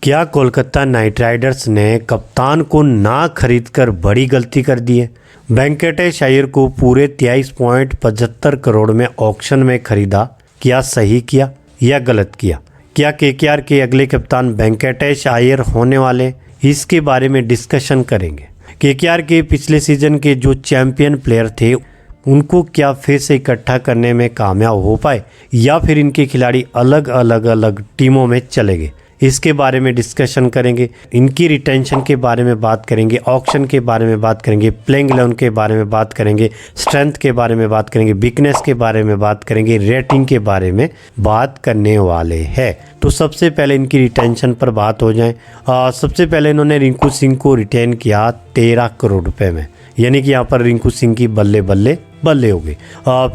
क्या Kolkata night Riders ने कप्तान को ना खरीदकर बड़ी गलती कर दी है? वेंकटेश अय्यर को पूरे 23.75 करोड़ में ऑक्शन में खरीदा। क्या सही किया या गलत किया? क्या केकेआर के अगले कप्तान वेंकटेश अय्यर होने वाले? इसके बारे में डिस्कशन करेंगे। केकेआर के पिछले सीजन के जो चैंपियन प्लेयर थे उनको क्या फिर से इकट्ठा करने में कामयाब हो पाए या फिर इनके खिलाड़ी अलग टीमों में चले गए? इसके बारे में डिस्कशन करेंगे। इनकी रिटेंशन के बारे में बात करेंगे, ऑक्शन के बारे में बात करेंगे, प्लेइंग 11 के बारे में बात करेंगे, स्ट्रेंथ के बारे में बात करेंगे, वीकनेस के बारे में बात करेंगे, रेटिंग के बारे में बात करने वाले हैं। तो सबसे पहले इनकी रिटेंशन पर बात हो जाए। सबसे पहले इन्होंने रिंकू सिंह को रिटेन किया 13 करोड़ रुपए में, यानी कि यहाँ पर रिंकू सिंह की बल्ले हो गई।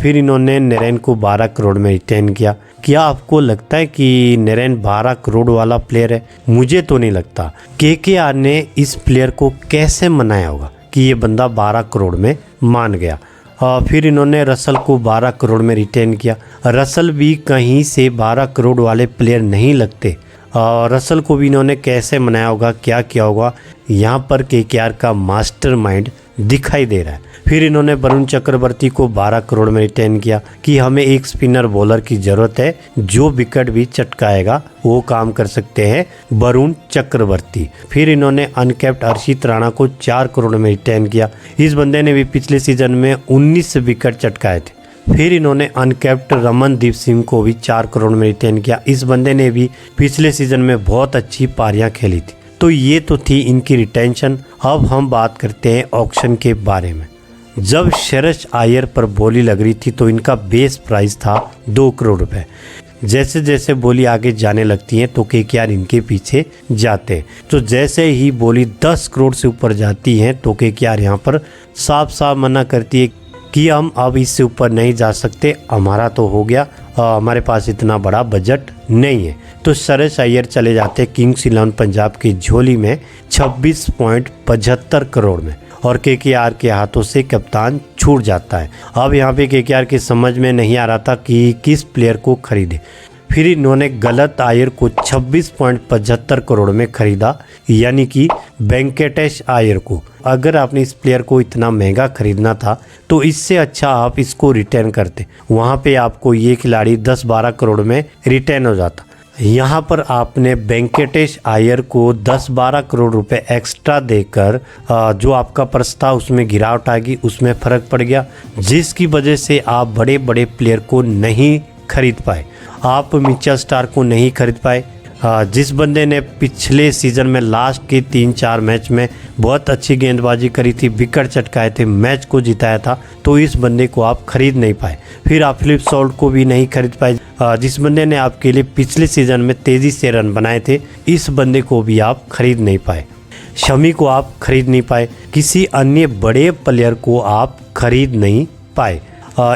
फिर इन्होंने नरेन को 12 करोड़ में रिटेन किया। क्या आपको लगता है कि नरेन 12 करोड़ वाला प्लेयर है? मुझे तो नहीं लगता। केकेआर ने इस प्लेयर को कैसे मनाया होगा कि ये बंदा 12 करोड़ में मान गया। फिर इन्होंने रसल को 12 करोड़ में रिटेन किया। रसल भी कहीं से 12 करोड़ वाले प्लेयर नहीं लगते। रसल को भी इन्होंने कैसे मनाया होगा, क्या किया होगा? यहाँ पर केकेआर का मास्टरमाइंड दिखाई दे रहा है। फिर इन्होंने वरुण चक्रवर्ती को 12 करोड़ में रिटेन किया कि हमें एक स्पिनर बॉलर की ज़रूरत है जो विकेट भी चटकाएगा, वो काम कर सकते हैं वरुण चक्रवर्ती। फिर इन्होंने अनकैप्ड हर्षित राणा को 4 करोड़ में रिटेन किया। इस बंदे ने भी पिछले सीजन में 19 विकेट चटकाए थे। फिर इन्होंने अनकैप्ड रमनदीप सिंह को भी 4 करोड़ में रिटेन किया। इस बंदे ने भी पिछले सीजन में बहुत अच्छी पारियां खेली थी। तो ये तो थी इनकी रिटेंशन। अब हम बात करते हैं ऑक्शन के बारे में। जब श्रेयस अय्यर पर बोली लग रही थी तो इनका बेस प्राइस था 2 करोड़ रुपए। जैसे जैसे बोली आगे जाने लगती है तो केकेआर इनके पीछे जाते हैं। तो जैसे ही बोली 10 करोड़ से ऊपर जाती है तो केकेआर यहाँ पर साफ साफ मना करती है कि हम अब इससे ऊपर नहीं जा सकते, हमारा तो हो गया, हमारे पास इतना बड़ा बजट नहीं है। तो श्रेयस अय्यर चले जाते किंग्स 11 पंजाब की झोली में 26.75 करोड़ में और केकेआर के हाथों से कप्तान छूट जाता है। अब यहाँ पे केकेआर की समझ में नहीं आ रहा था कि किस प्लेयर को खरीदे। फिर इन्होंने गलत अय्यर को 26.75 करोड़ में खरीदा, यानी कि वेंकटेश अय्यर को। अगर आपने इस प्लेयर को इतना महंगा खरीदना था तो इससे अच्छा आप इसको रिटर्न करते, वहाँ पे आपको ये खिलाड़ी 10-12 करोड़ में रिटर्न हो जाता। यहाँ पर आपने वेंकटेश अय्यर को 10-12 करोड़ रुपए एक्स्ट्रा देकर जो आपका पर्स था उसमें गिरावट आ गई, उसमें फ़र्क पड़ गया, जिसकी वजह से आप बड़े बड़े प्लेयर को नहीं खरीद पाए। आप मिचेल स्टार्क को नहीं खरीद पाए। जिस बंदे ने पिछले सीज़न में लास्ट के 3-4 मैच में बहुत अच्छी गेंदबाजी करी थी, विकेट चटकाए थे, मैच को जिताया था, तो इस बंदे को आप खरीद नहीं पाए। फिर आप फिलिप सॉल्ट को भी नहीं खरीद पाए। जिस बंदे ने आपके लिए पिछले सीज़न में तेज़ी से रन बनाए थे, इस बंदे को भी आप खरीद नहीं पाए। शमी को आप खरीद नहीं पाए। किसी अन्य बड़े प्लेयर को आप खरीद नहीं पाए।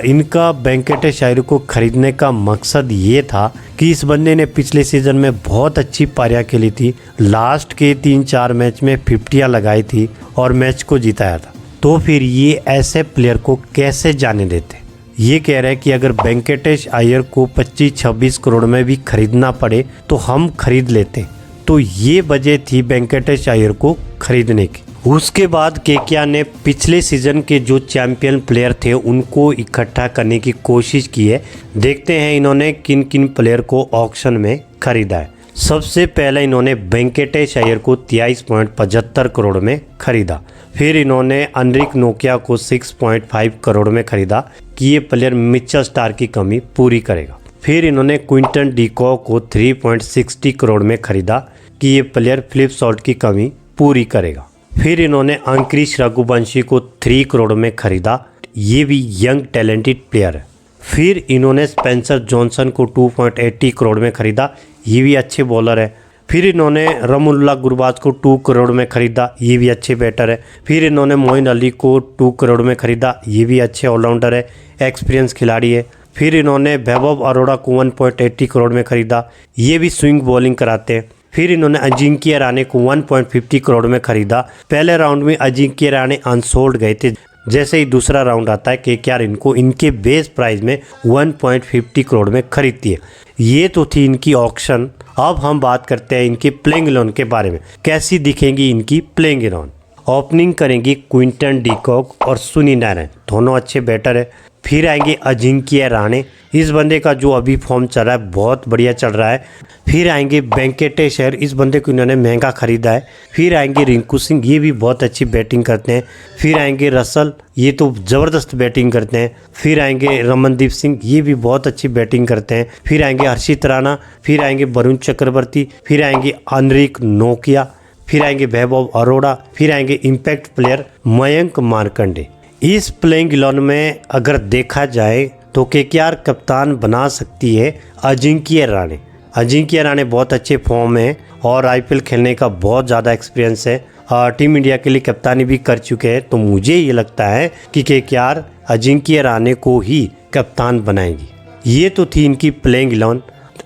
इनका वेंकटेश अय्यर को खरीदने का मकसद ये था कि इस बंदे ने पिछले सीज़न में बहुत अच्छी पारियां खेली थी, लास्ट के 3-4 मैच में 50 लगाई थी और मैच को जिताया था। तो फिर ये ऐसे प्लेयर को कैसे जाने देते? ये कह रहे हैं कि अगर वेंकटेश अय्यर को 25-26 करोड़ में भी खरीदना पड़े तो हम खरीद लेते। तो ये वजह थी वेंकटेश अय्यर को खरीदने की। उसके बाद केकेआर ने पिछले सीज़न के जो चैंपियन प्लेयर थे उनको इकट्ठा करने की कोशिश की है। देखते हैं इन्होंने किन किन प्लेयर को ऑक्शन में खरीदा है। सबसे पहले इन्होंने वेंकटेश अय्यर को 23.75 करोड़ में खरीदा। फिर इन्होंने अनरिक नोकिया को 6.5 करोड़ में खरीदा कि ये प्लेयर मिचेल स्टार्क की कमी पूरी करेगा। फिर इन्होंने क्विंटन डिकॉक को 3.60 करोड़ में खरीदा कि ये प्लेयर फिलिप सॉल्ट की कमी पूरी करेगा। फिर इन्होंने अंकुरिश रघुवंशी को 3 करोड़ में खरीदा, ये भी यंग टैलेंटेड प्लेयर है। फिर इन्होंने स्पेंसर जॉनसन को 2.80 करोड़ में खरीदा, ये भी अच्छे बॉलर है। फिर इन्होंने रमुल्ला गुरबाज को 2 करोड़ में खरीदा, ये भी अच्छे बैटर है। फिर इन्होंने मोइन अली को 2 करोड़ में खरीदा, ये भी अच्छे ऑलराउंडर है, एक्सपीरियंस खिलाड़ी है। फिर इन्होंने वैभव अरोड़ा को 1.80 करोड़ में खरीदा, ये भी स्विंग बॉलिंग कराते हैं। फिर इन्होंने अजिंक्य रहाणे को 1.50 करोड़ में खरीदा। पहले राउंड में अजिंक्य रहाणे अनसोल्ड गए थे, जैसे ही दूसरा राउंड आता है केकेआर इनको इनके बेस प्राइस में 1.50 करोड़ में खरीदती है। ये तो थी इनकी ऑक्शन। अब हम बात करते हैं इनके प्लेइंग 11 के बारे में। कैसी दिखेंगी इनकी प्लेइंग 11? ओपनिंग करेंगी क्विंटन डिकॉक और सुनील नारायण, दोनों अच्छे बैटर है। फिर आएंगे अजिंक्य रहाणे, इस बंदे का जो अभी फॉर्म चल रहा है बहुत बढ़िया चल रहा है। फिर आएंगे वेंकटेश अय्यर, इस बंदे को इन्होंने महंगा खरीदा है। फिर आएंगे रिंकू सिंह, ये भी बहुत अच्छी बैटिंग करते हैं। फिर आएंगे रसल, ये तो ज़बरदस्त बैटिंग करते हैं। फिर आएंगे रमनदीप सिंह, ये भी बहुत अच्छी बैटिंग करते हैं। फिर आएंगे हर्षित राणा, फिर आएंगे वरुण चक्रवर्ती, फिर आएंगे एनरिक नोकिया, फिर आएंगे वैभव अरोड़ा, फिर आएंगे इम्पैक्ट प्लेयर मयंक मार्कंडे। इस प्लेइंग 11 में अगर देखा जाए तो केकेआर कप्तान बना सकती है अजिंक्य रहाणे। अजिंक्य रहाणे बहुत अच्छे फॉर्म में और आईपीएल खेलने का बहुत ज़्यादा एक्सपीरियंस है। टीम इंडिया के लिए कप्तानी भी कर चुके हैं। तो मुझे ये लगता है कि केकेआर अजिंक्य रहाणे को ही कप्तान बनाएगी। ये तो थी इनकी प्लेइंग 11।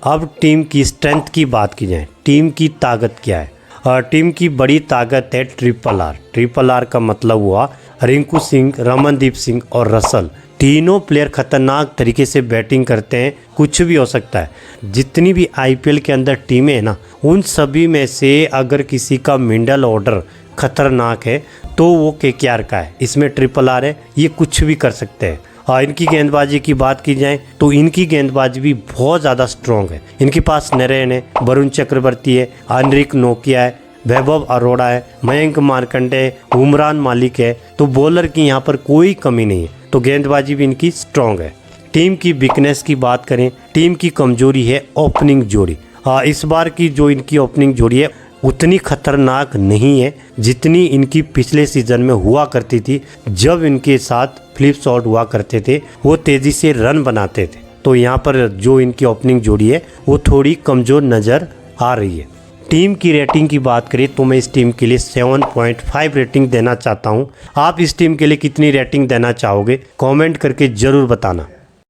अब टीम की स्ट्रेंथ की बात की जाए, टीम की ताकत क्या है? टीम की बड़ी ताकत है ट्रिपल आर। ट्रिपल आर का मतलब हुआ रिंकू सिंह, रमनदीप सिंह और रसल। तीनों प्लेयर खतरनाक तरीके से बैटिंग करते हैं, कुछ भी हो सकता है। जितनी भी आईपीएल के अंदर टीमें हैं ना, उन सभी में से अगर किसी का मिडल ऑर्डर खतरनाक है तो वो केकेआर का है। इसमें ट्रिपल आर है, ये कुछ भी कर सकते हैं। इनकी गेंदबाजी की बात की जाए तो इनकी गेंदबाजी भी बहुत ज़्यादा स्ट्रॉन्ग है। इनके पास नारायण है, वरुण चक्रवर्ती है, एनरिक नोकिया है, वैभव अरोड़ा है, मयंक मार्कंडे है, उमरान मालिक है। तो बॉलर की यहाँ पर कोई कमी नहीं है। तो गेंदबाजी भी इनकी स्ट्रॉन्ग है। टीम की वीकनेस की बात करें, टीम की कमजोरी है ओपनिंग जोड़ी। इस बार की जो इनकी ओपनिंग जोड़ी है उतनी खतरनाक नहीं है जितनी इनकी पिछले सीजन में हुआ करती थी। जब इनके साथ फ्लिप शॉट हुआ करते थे, वो तेज़ी से रन बनाते थे। तो यहाँ पर जो इनकी ओपनिंग जोड़ी है वो थोड़ी कमज़ोर नज़र आ रही है। टीम की रेटिंग की बात करें तो मैं इस टीम के लिए 7.5 रेटिंग देना चाहता हूँ। आप इस टीम के लिए कितनी रेटिंग देना चाहोगे कमेंट करके ज़रूर बताना।